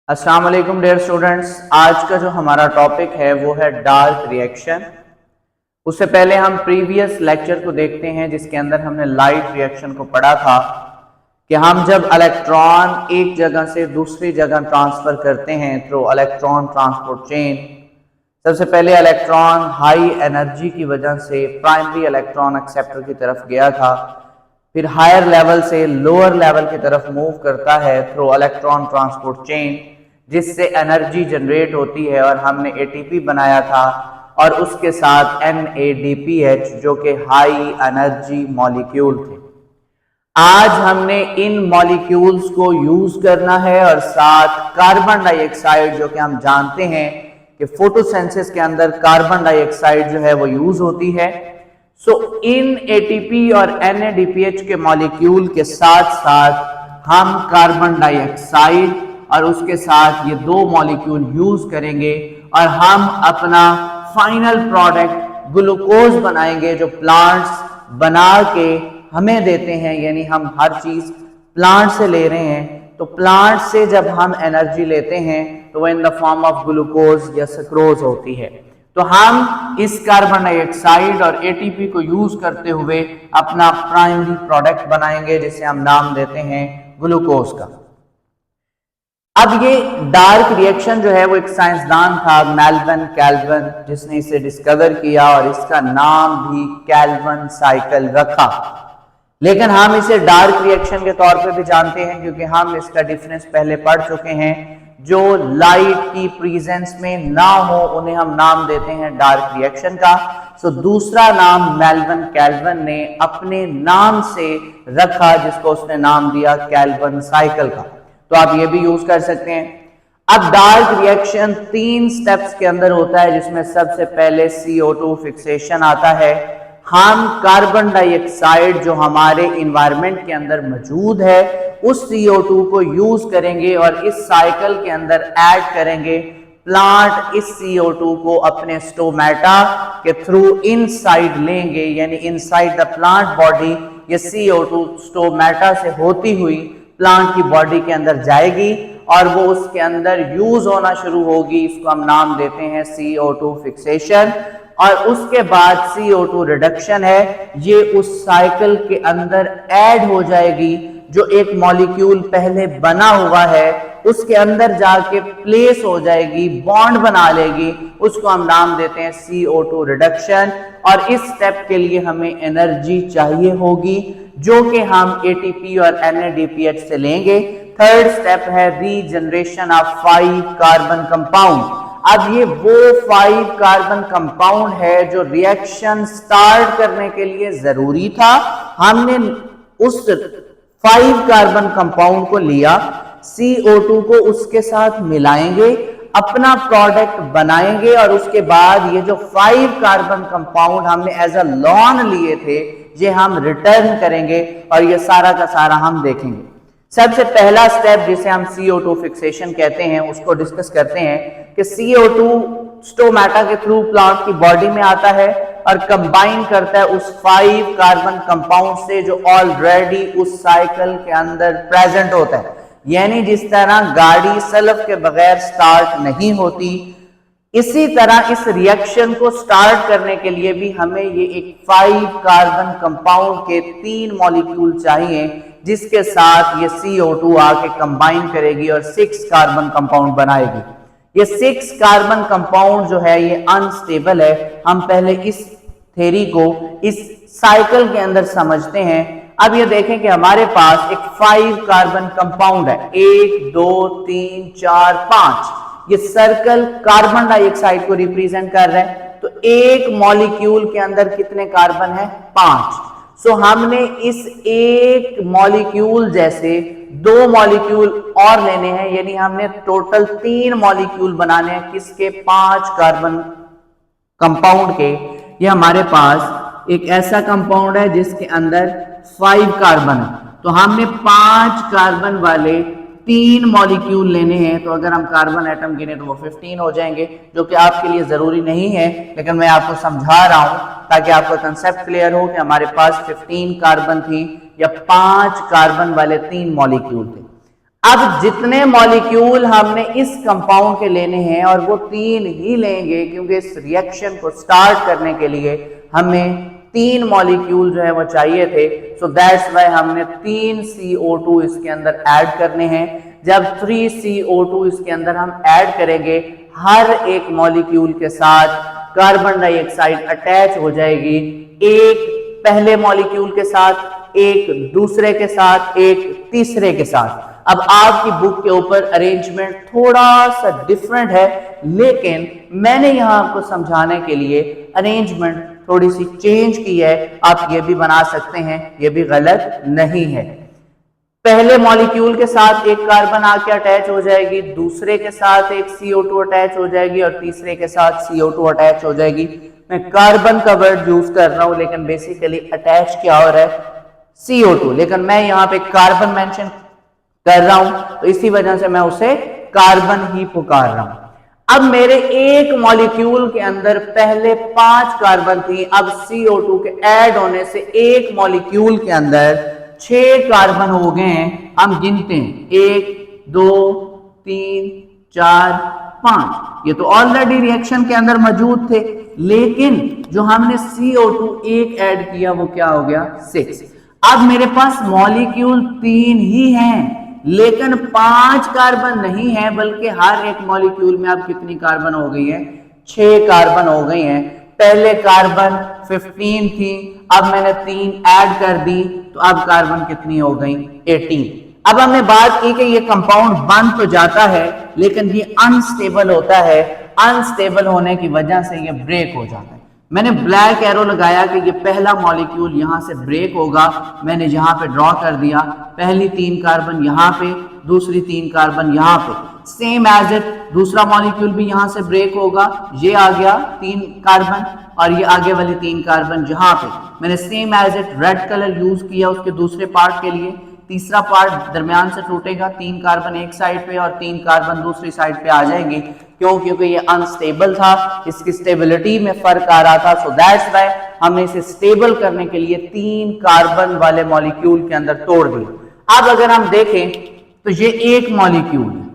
अस्सलाम वालेकुम dear students. आज का जो हमारा टॉपिक है वो है डार्क रिएक्शन। उससे पहले हम प्रीवियस लेक्चर को देखते हैं जिसके अंदर हमने लाइट रिएक्शन को पढ़ा था कि हम जब इलेक्ट्रॉन एक जगह से दूसरी जगह ट्रांसफर करते हैं थ्रू इलेक्ट्रॉन ट्रांसपोर्ट चेन, सबसे पहले इलेक्ट्रॉन हाई एनर्जी की वजह से प्राइमरी इलेक्ट्रॉन एक्सेप्टर की तरफ गया था, फिर हायर लेवल से लोअर लेवल की तरफ मूव करता है थ्रू इलेक्ट्रॉन ट्रांसपोर्ट चेन, जिससे एनर्जी जनरेट होती है और हमने एटीपी बनाया था और उसके साथ NADPH जो कि हाई एनर्जी मॉलिक्यूल थे। आज हमने इन मॉलिक्यूल्स को यूज करना है और साथ कार्बन डाइऑक्साइड जो कि हम जानते हैं कि फोटोसिंथेसिस के अंदर कार्बन डाइऑक्साइड जो है वो यूज होती है। सो इन एटीपी और NADPH के मॉलिक्यूल के साथ साथ हम कार्बन डाइऑक्साइड और उसके साथ ये दो मॉलिक्यूल यूज करेंगे और हम अपना फाइनल प्रोडक्ट ग्लूकोज बनाएंगे जो प्लांट्स बना के हमें देते हैं। यानी हम हर चीज प्लांट से ले रहे हैं, तो प्लांट से जब हम एनर्जी लेते हैं तो वो in the form of glucose या सक्रोज होती है। तो हम इस कार्बन डाइऑक्साइड और एटीपी को यूज करते हुए अपना प्राइमरी प्रोडक्ट बनाएंगे जिसे हम नाम देते हैं ग्लूकोज का। अब ये डार्क रिएक्शन जो है वो एक साइंसदान था मेल्विन कैल्विन जिसने इसे डिस्कवर किया और इसका नाम भी कैल्विन साइकिल रखा। लेकिन हम इसे डार्क रिएक्शन के तौर पे भी जानते हैं क्योंकि हम इसका डिफरेंस पहले पढ़ चुके हैं। जो लाइट की प्रेजेंस में ना हो उन्हें हम नाम देते हैं डार्क रिएक्शन का। सो दूसरा नाम मेल्विन कैल्विन ने अपने नाम से रखा जिसको उसने नाम दिया कैल्विन साइकिल का। तो आप ये भी यूज कर सकते हैं। अब डार्क रिएक्शन 3 स्टेप्स के अंदर होता है जिसमें सबसे पहले CO2 फिक्सेशन आता है। हम कार्बन डाइऑक्साइड जो हमारे इन्वायरमेंट के अंदर मौजूद है उस CO2 को यूज करेंगे और इस साइकिल के अंदर ऐड करेंगे। प्लांट इस CO2 को अपने स्टोमेटा के थ्रू इनसाइड लेंगे, यानी इनसाइड द प्लांट बॉडी ये CO2 स्टोमेटा से होती हुई प्लांट की बॉडी के अंदर जाएगी और वो उसके अंदर यूज होना शुरू होगी। इसको हम नाम देते हैं CO2 फिक्सेशन। और उसके बाद CO2 रिडक्शन है, ये उस साइकिल के अंदर ऐड हो जाएगी। जो एक मॉलिक्यूल पहले बना हुआ है उसके अंदर जाके प्लेस हो जाएगी, बॉन्ड बना लेगी, उसको हम नाम देते हैं CO2 रिडक्शन। और इस स्टेप के लिए हमें एनर्जी चाहिए होगी जो कि हम एटीपी और NADPH से लेंगे। थर्ड स्टेप है रीजनरेशन ऑफ 5 कार्बन कंपाउंड। अब ये वो 5 कार्बन कंपाउंड है जो रिएक्शन स्टार्ट करने के लिए जरूरी था। हमने उस 5 कार्बन कंपाउंड को लिया, CO2 को उसके साथ मिलाएंगे, अपना प्रोडक्ट बनाएंगे और उसके बाद ये जो 5 कार्बन कंपाउंड हमने एज अ लॉन लिए थे ये हम रिटर्न करेंगे और ये सारा का सारा हम देखेंगे। सबसे पहला स्टेप जिसे हम CO2 फिक्सेशन कहते हैं उसको डिस्कस करते हैं कि CO2 स्टोमेटा के थ्रू प्लांट की बॉडी में आता है और कंबाइन करता है उस 5 कार्बन कंपाउंड से जो ऑलरेडी उस साइकिल के अंदर प्रेजेंट होता है। यानी जिस तरह गाड़ी सेल्फ के बगैर स्टार्ट नहीं होती, इसी तरह इस रिएक्शन को स्टार्ट करने के लिए भी हमें ये एक 5 कार्बन कंपाउंड के 3 मॉलिक्यूल चाहिए जिसके साथ ये CO2 आके कंबाइन करेगी और 6 कार्बन कंपाउंड बनाएगी। ये 6 कार्बन कंपाउंड जो है ये अनस्टेबल है। हम पहले इस थ्योरी को इस साइकिल के अंदर समझते हैं। अब ये देखें कि हमारे पास एक 5 कार्बन कंपाउंड है, 1 2 3 4 5। ये सर्कल कार्बन डाइऑक्साइड को रिप्रेजेंट कर रहा है। तो एक मॉलिक्यूल के अंदर कितने कार्बन है? 5। सो हमने इस एक मॉलिक्यूल जैसे 2 मॉलिक्यूल और लेने हैं, यानी हमने टोटल 3 मॉलिक्यूल बनाने हैं किसके? 5 कार्बन कंपाउंड के। ये हमारे पास एक ऐसा कंपाउंड है जिसके अंदर 5 कार्बन है, तो हमने 5 कार्बन वाले 3 मॉलिक्यूल लेने हैं। तो अगर हम कार्बन एटम गिने तो वो 15 हो जाएंगे, जो कि आपके लिए जरूरी नहीं है, लेकिन मैं आपको समझा रहा हूं ताकि आपका कंसेप्ट क्लियर हो कि हमारे पास 15 कार्बन थी या 5 कार्बन वाले 3 मॉलिक्यूल थे। अब जितने मॉलिक्यूल हमने इस कंपाउंड के लेने हैं और वो 3 ही लेंगे क्योंकि इस रिएक्शन को स्टार्ट करने के लिए हमें 3 मॉलिक्यूल जो है वो चाहिए थे। सो दैट्स वाई हमने 3 CO2 इसके अंदर ऐड करने हैं। जब 3 CO2 इसके अंदर हम ऐड करेंगे, हर एक मॉलिक्यूल के साथ कार्बन डाइऑक्साइड अटैच हो जाएगी, एक पहले मॉलिक्यूल के साथ, एक दूसरे के साथ, एक तीसरे के साथ। अब आपकी बुक के ऊपर अरेंजमेंट थोड़ा सा डिफरेंट है, लेकिन मैंने यहां आपको समझाने के लिए अरेंजमेंट थोड़ी सी चेंज की है। आप ये भी बना सकते हैं, ये भी गलत नहीं है। पहले मॉलिक्यूल के साथ एक कार्बन आके अटैच हो जाएगी, दूसरे के साथ एक CO2 अटैच हो जाएगी और तीसरे के साथ CO2 अटैच हो जाएगी। मैं कार्बन का वर्ड यूज कर रहा हूं, लेकिन बेसिकली अटैच क्या हो रहा है, CO2, लेकिन मैं यहाँ पे कार्बन मेंशन कर रहा हूं तो इसी वजह से मैं उसे कार्बन ही पुकार रहा हूं। अब मेरे एक मॉलिक्यूल के अंदर पहले 5 कार्बन थी, अब CO2 के ऐड होने से एक मॉलिक्यूल के अंदर 6 कार्बन हो गए हैं। हम गिनते हैं 1 2 3 4 5, ये तो ऑलरेडी रिएक्शन के अंदर मौजूद थे, लेकिन जो हमने CO2 एक ऐड किया वो क्या हो गया, 6। अब मेरे पास मॉलिक्यूल 3 ही हैं, लेकिन 5 कार्बन नहीं है, बल्कि हर एक मॉलिक्यूल में अब कितनी कार्बन हो गई है, 6 कार्बन हो गई हैं। पहले कार्बन 15 थी, अब मैंने 3 ऐड कर दी तो अब कार्बन कितनी हो गई, 18। अब हमने बात की कि ये कंपाउंड बन तो जाता है, लेकिन ये अनस्टेबल होता है। अनस्टेबल होने की वजह से ये ब्रेक हो जाता है। मैंने ब्लैक एरो लगाया कि ये पहला मॉलिक्यूल यहां से ब्रेक होगा, मैंने यहां पे ड्रॉ कर दिया, पहली 3 कार्बन यहां पे, दूसरी 3 कार्बन यहां पे, सेम एज इट दूसरा मॉलिक्यूल भी यहां से ब्रेक होगा, ये आ गया 3 कार्बन और ये आगे वाली 3 कार्बन यहां पे। मैंने same as it red colour use किया उसके दूसरे पार्ट के लिए, तीसरा पार्ट दरमियान से टूटेगा, 3 कार्बन एक साइड पे और 3 कार्बन दूसरी साइड पे आ जाएंगे। क्यों? क्योंकि ये अनस्टेबल था, इसकी स्टेबिलिटी में फर्क आ रहा था। सो दैट्स व्हाई हमने इसे स्टेबल करने के लिए 3 कार्बन वाले मॉलिक्यूल के अंदर तोड़ दिया। अब अगर हम देखें तो ये एक मॉलिक्यूल है,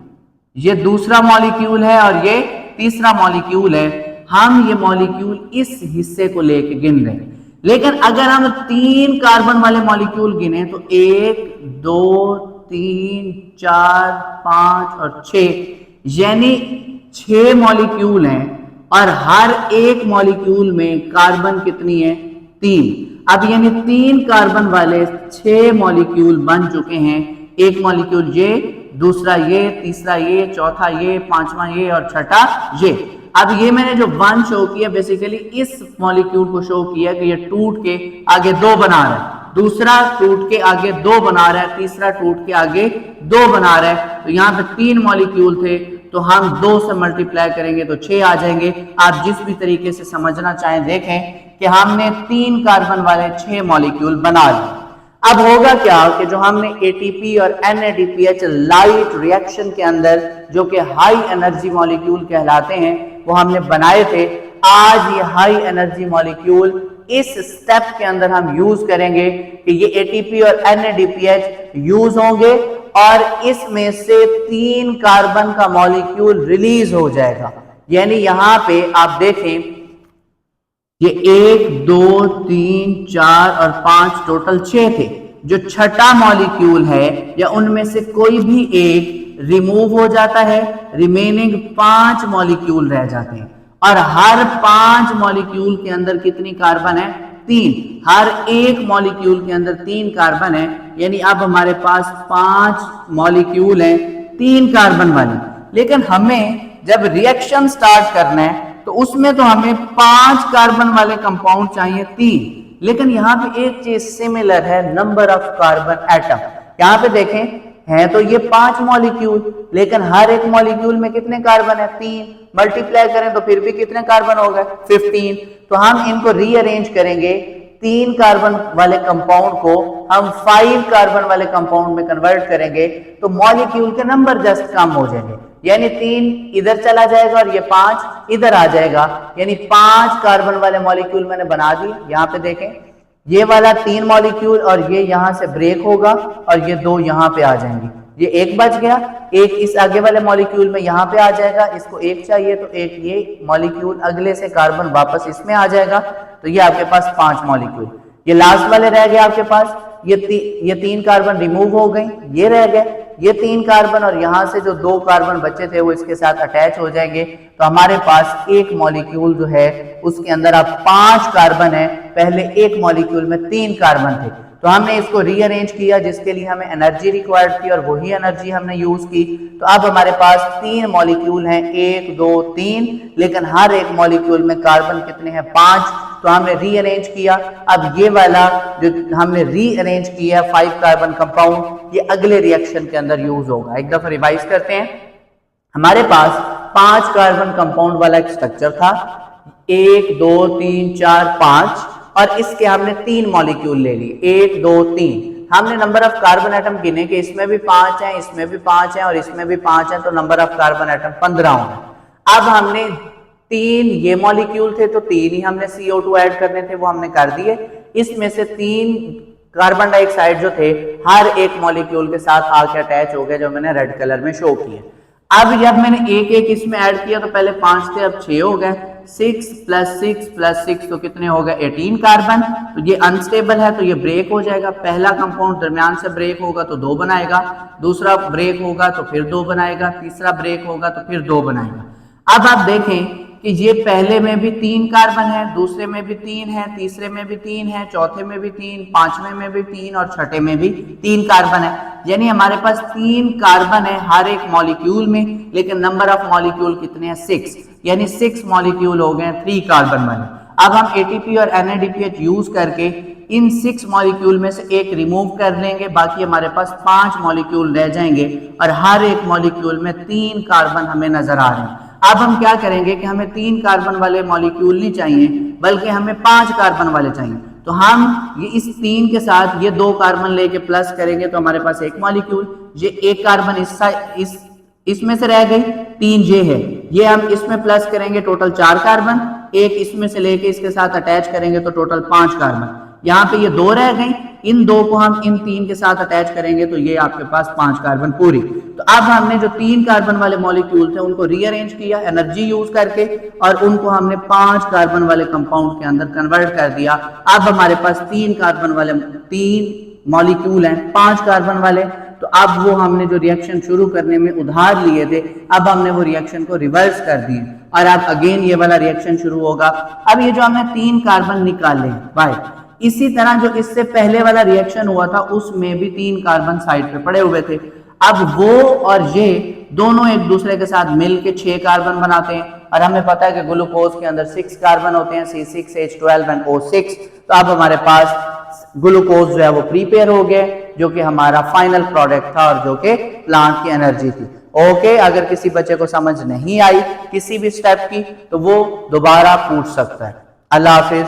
ये दूसरा मॉलिक्यूल है और ये तीसरा मॉलिक्यूल है। हम ये मॉलिक्यूल इस हिस्से को लेके गिन रहे हैं, लेकिन अगर हम 3 कार्बन वाले मॉलिक्यूल गिने तो 1 2 3 4 5 और 6, यानी 6 मॉलिक्यूल हैं और हर एक मॉलिक्यूल में कार्बन कितनी है, 3। अब यानी 3 कार्बन वाले 6 मॉलिक्यूल बन चुके हैं। एक मॉलिक्यूल ये, दूसरा ये, तीसरा ये, चौथा ये, पांचवा ये और छठा ये। अब ये मैंने जो 1 शो किया, बेसिकली इस मॉलिक्यूल को शो किया कि ये टूट के आगे 2 बना रहा है, दूसरा टूट के आगे 2 बना रहा है, तीसरा टूट के आगे 2 बना रहा है। तो यहाँ पे 3 मॉलिक्यूल थे, तो हम 2 से मल्टीप्लाई करेंगे तो 6 आ जाएंगे। आप जिस भी तरीके से समझना चाहें देखें कि हमने 3 कार्बन वाले 6 मॉलिक्यूल बना लिए। अब होगा क्या कि जो हमने ATP और NADPH लाइट रिएक्शन के अंदर जो कि हाई एनर्जी मॉलिक्यूल कहलाते हैं वो हमने बनाए थे, आज ये हाई एनर्जी मॉलिक्यूल इस स्टेप के अंदर हम यूज करेंगे कि ये ATP और NADPH यूज होंगे और इसमें से 3 कार्बन का मॉलिक्यूल रिलीज हो जाएगा। यानी यहां पे आप देखें ये 1 2 3 4 और 5 टोटल 6 थे। जो छठा मॉलिक्यूल है या उनमें से कोई भी एक रिमूव हो जाता है, रिमेनिंग 5 मॉलिक्यूल रह जाते हैं और हर 5 मॉलिक्यूल के अंदर कितनी कार्बन है, 3। हर एक मॉलिक्यूल के अंदर 3 कार्बन है, यानी अब हमारे पास 5 मॉलिक्यूल हैं 3 कार्बन वाली। लेकिन हमें जब रिएक्शन स्टार्ट करना है तो उसमें तो हमें 5 कार्बन वाले कंपाउंड चाहिए 3, लेकिन यहाँ पे एक चीज सिमिलर है, नंबर ऑफ कार्बन एटम। यहाँ पे देखें हैं तो ये 5 मॉलिक्यूल, लेकिन हर एक मॉलिक्यूल में कितने कार्बन है, 3। मल्टीप्लाई करें तो फिर भी कितने कार्बन हो गए, 15। तो हम इनको रीअरेंज करेंगे, 3 कार्बन वाले कंपाउंड को हम 5 कार्बन वाले कंपाउंड में कन्वर्ट करेंगे तो मॉलिक्यूल के नंबर जस्ट कम हो जाएंगे। यानी 3 इधर चला जाएगा और ये 5 इधर आ जाएगा, यानी 5 कार्बन वाले मॉलिक्यूल मैंने बना दिए। यहाँ पे देखें ये वाला 3 मॉलिक्यूल और ये यहां से ब्रेक होगा और ये 2 यहां पे आ जाएंगे, ये एक बच गया, एक इस आगे वाले मॉलिक्यूल में यहाँ पे आ जाएगा, इसको एक चाहिए तो एक ये मॉलिक्यूल अगले से कार्बन वापस इसमें आ जाएगा, तो ये आपके पास 5 मॉलिक्यूल। ये लास्ट वाले रह गए आपके पास, ये 3 कार्बन रिमूव हो गए, ये रह गए ये 3 कार्बन, और यहां से जो 2 कार्बन बचे थे वो इसके साथ अटैच हो जाएंगे, तो हमारे पास एक मॉलिक्यूल जो है उसके अंदर अब 5 कार्बन है, पहले एक मॉलिक्यूल में 3 कार्बन थे। तो हमने इसको रीअरेंज किया जिसके लिए हमें एनर्जी रिक्वायर्ड थी और वही एनर्जी हमने यूज की। तो अब हमारे पास 3 मॉलिक्यूल हैं, 1 2 3, लेकिन हर एक मॉलिक्यूल में कार्बन कितने हैं? 5। तो हमने रीअरेंज किया। अब ये वाला जो हमने रीअरेंज किया 5 कार्बन कंपाउंड, ये अगले रिएक्शन के अंदर यूज होगा। एक दफा रिवाइज करते हैं। हमारे पास 5 कार्बन कंपाउंड वाला एक स्ट्रक्चर था, 1 2 3 4 5, और इसके हमने 3 मॉलिक्यूल ले लिए, 1 2 3। हमने नंबर ऑफ कार्बन एटम गिने कि इसमें भी 5 हैं, इसमें भी 5 हैं और इसमें भी 5 हैं, तो नंबर ऑफ कार्बन एटम 15 होंगे। अब हमने 3 ये मॉलिक्यूल थे तो 3 ही हमने CO2 ऐड करने थे, वो हमने कर दिए। इसमें से 3 कार्बन डाइऑक्साइड जो थे हर एक मॉलिक्यूल के साथ आके अटैच हो गए, जो मैंने रेड कलर में शो किए। अब जब मैंने एक एक इसमें ऐड किया तो पहले 5 थे, अब 6 हो गए। 6 + 6 + 6 तो कितने हो गए? 18 कार्बन। तो ये अनस्टेबल है तो ये ब्रेक हो जाएगा। पहला कंपाउंड दरमियान से ब्रेक होगा तो 2 बनाएगा, दूसरा ब्रेक होगा तो फिर 2 बनाएगा, तीसरा ब्रेक होगा तो फिर 2 बनाएगा। अब आप देखें कि ये पहले में भी 3 कार्बन है, दूसरे में भी 3 है, तीसरे में भी 3 है, चौथे में भी 3, पांचवें में भी 3 और छठे में भी 3 कार्बन है। यानी हमारे पास 3 कार्बन है हर एक मॉलिक्यूल में, लेकिन नंबर ऑफ मॉलिक्यूल कितने हैं? 6, यानी 6 मॉलिक्यूल हो गए 3 कार्बन वाले। अब हम ATP और NADPH यूज करके इन 6 मॉलिक्यूल में से एक रिमूव कर लेंगे, बाकी हमारे पास 5 मॉलिक्यूल रह जाएंगे और हर एक मॉलिक्यूल में 3 कार्बन हमें नजर आ रहे हैं। अब हम क्या करेंगे कि हमें 3 कार्बन वाले मॉलिक्यूल नहीं चाहिए, बल्कि हमें 5 कार्बन वाले चाहिए। तो हम ये इस 3 के साथ ये 2 कार्बन लेके प्लस करेंगे तो हमारे पास एक मॉलिक्यूल, ये एक कार्बन इसमें से रह गई, 3 ये है, ये हम इसमें प्लस करेंगे टोटल 4 कार्बन, एक इसमें से लेके इसके साथ अटैच करेंगे तो टोटल 5 कार्बन। यहाँ पे ये 2 रह गई, इन 2 को हम इन 3 के साथ अटैच करेंगे तो ये आपके पास 5 कार्बन पूरी। तो अब हमने जो 3 कार्बन वाले मॉलिक्यूल थे उनको रीअरेंज किया एनर्जी यूज करके, और उनको हमने 5 कार्बन वाले कंपाउंड के अंदर कन्वर्ट कर दिया। अब हमारे पास 3 कार्बन वाले 3 मॉलिक्यूल हैं 5 कार्बन वाले। तो अब वो हमने जो रिएक्शन शुरू करने में उधार लिए थे, अब हमने वो रिएक्शन को रिवर्स कर दिए और अब अगेन ये वाला रिएक्शन शुरू होगा। अब ये जो हमने 3 कार्बन निकाले बाय, इसी तरह जो इससे पहले वाला रिएक्शन हुआ था उसमें भी 3 कार्बन साइड पे पड़े हुए थे। अब वो और ये दोनों एक दूसरे के साथ मिलके 6 कार्बन बनाते हैं, और हमें पता है कि ग्लूकोज के अंदर 6 कार्बन होते हैं, C6H12 and O6। तो अब हमारे पास ग्लूकोज जो है वो प्रीपेयर हो गया, जो कि हमारा फाइनल प्रोडक्ट था और जो कि प्लांट की एनर्जी थी। ओके, अगर किसी बच्चे को समझ नहीं आई किसी भी स्टेप की तो वो दोबारा पूछ सकता है। अल्लाह हाफिज।